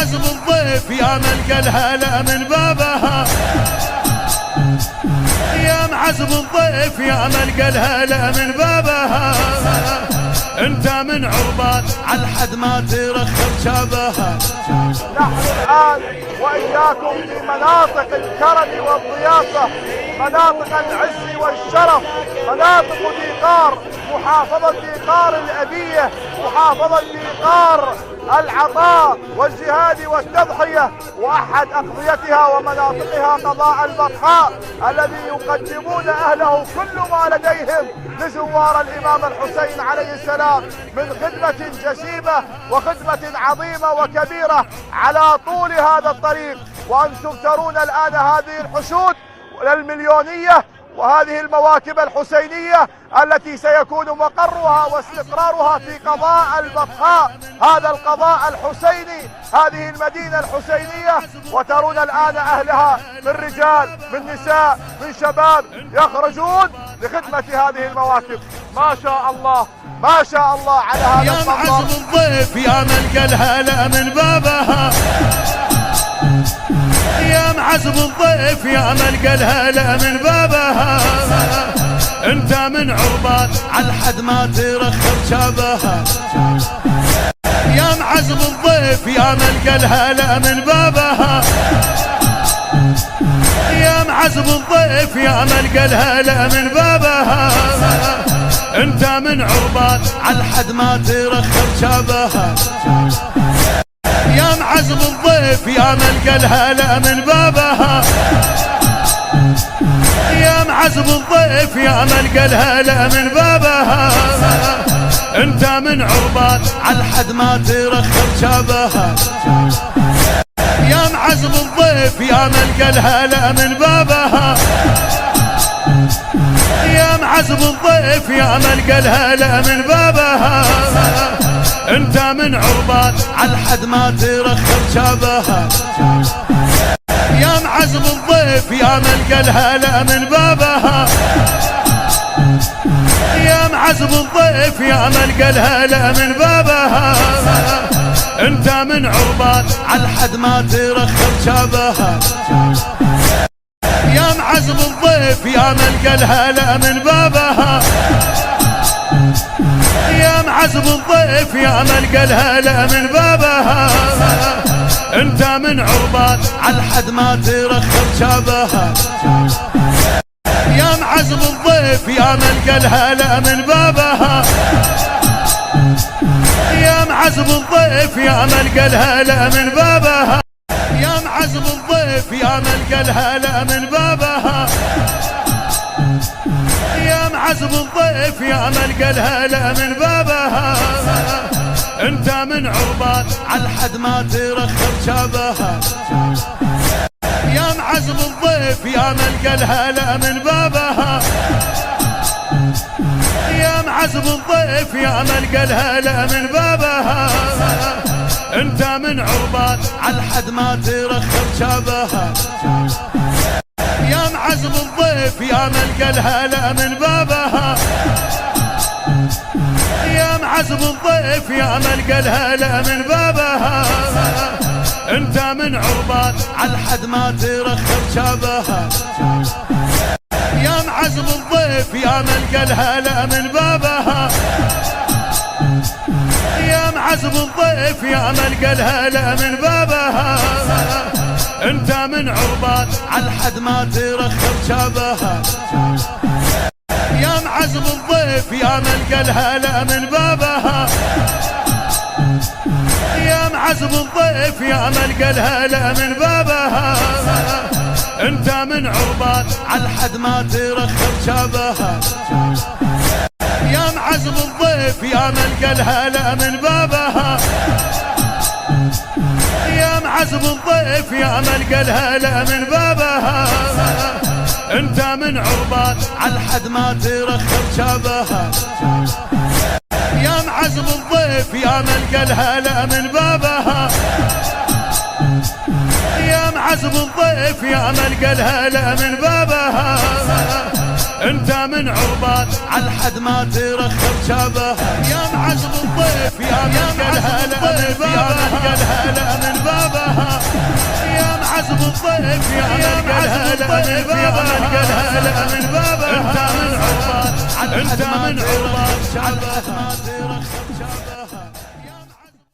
معزم الضيف يا ملقى الهلا من بابها، يا معزم الضيف يا ملقى الهلا من بابها، انت من عربات عالحد ما ترخب شابها. نحن الآن وإياكم في مناطق الكرم والضيافة، مناطق العز والشرف، مناطق ديقار، محافظة ديقار الأبية، محافظة ديقار العطاء والجهاد والتضحية، وأحد أقضيتها ومناطقها قضاء البطحاء الذي يقدمون أهله كل ما لديهم لزوار الإمام الحسين عليه السلام من خدمة جسيمة وخدمة عظيمة وكبيرة على طول هذا الطريق. وأنتم ترون الآن هذه الحشود المليونية وهذه المواكب الحسينية التي سيكون مقرها واستقرارها في قضاء البطحاء، هذا القضاء الحسيني، هذه المدينة الحسينية. وترون الآن أهلها من رجال من نساء من شباب يخرجون لخدمة هذه المواكب. ما شاء الله ما شاء الله على هذا يا معزم الضيف يا ملقى الهلا من بابها، يا معزم الضيف يا ملقى الهلا من بابها، انت من عربات عالحد ما ترخب شابها. يا معزم الضيف يا ملقى الهلا من بابها، يا معزم الضيف يا ملقى الهلا من بابها، انت من عربات عالحد ما ترخب شابها. يا معزم الضيف يا ملقى الهلا من بابها، يا معزم الضيف يا ملقى الهلا من بابها، انت من عربات عالحد ما ترخب شابها. يا معزم الضيف يا ملقى الهلا من بابها، يا معزم الضيف يا ملقى الهلا من بابها، انت من عربات عالحد ما ترخب شابها. يا معزم الضيف يا ملقى الهلا من بابها، يا معزم الضيف يا ملقى الهلا من بابها، انت من عربات عالحد ما ترخب شابها. يا معزم الضيف يا ملقى الهلا من بابها، يا معزم الضيف يا ملقى الهلا من بابها، انت من عربات عالحد ما ترخب شابها. يا معزم الضيف يا ملقى الهلا من بابها، يا معزم الضيف يا ملقى الهلا من بابها، يا معزم الضيف يا ملقى الهلا من بابها، يا معزم الضيف يا ملقى الهلا من بابها، انت من عربات عالحد ما ترخب شابها. يا معزم الضيف يا ملقى الهلا من بابها، يا معزم الضيف يا ملقى الهلا من بابها، انت من عربات عالحد ما ترخب شابها. يا معزم الضيف يا ملقى الهلا من بابها، يا معزم الضيف يا ملقى الهلا من بابها، انت من عربات عالحد ما ترخب شابها. يا معزم الضيف يا ملقى الهلا من بابها، يا معزم الضيف يا ملقى الهلا من بابها، انت من عربات عالحد ما ترخب شابها. يا معزم الضيف يا ملقى الهلا من بابها، يا معزم الضيف يا ملقى الهلا من بابها، انت من عربات عالحد ما ترخب شابها. يا معزم الضيف يا ملقى الهلا من بابها، يا معزم الضيف يا ملقى الهلا من بابها، انت من عربات عالحد ما ترخب شابها. يا معزم الضيف يا ملقى الهلا من بابها، يا معزم الضيف يا ملقى الهلا من بابها، انت من عربات عالحد ما ترخب شابها. يا معزم الضيف يا ملقى الهلا من بابها، الضيف يا من بابها انت من عربات شعبها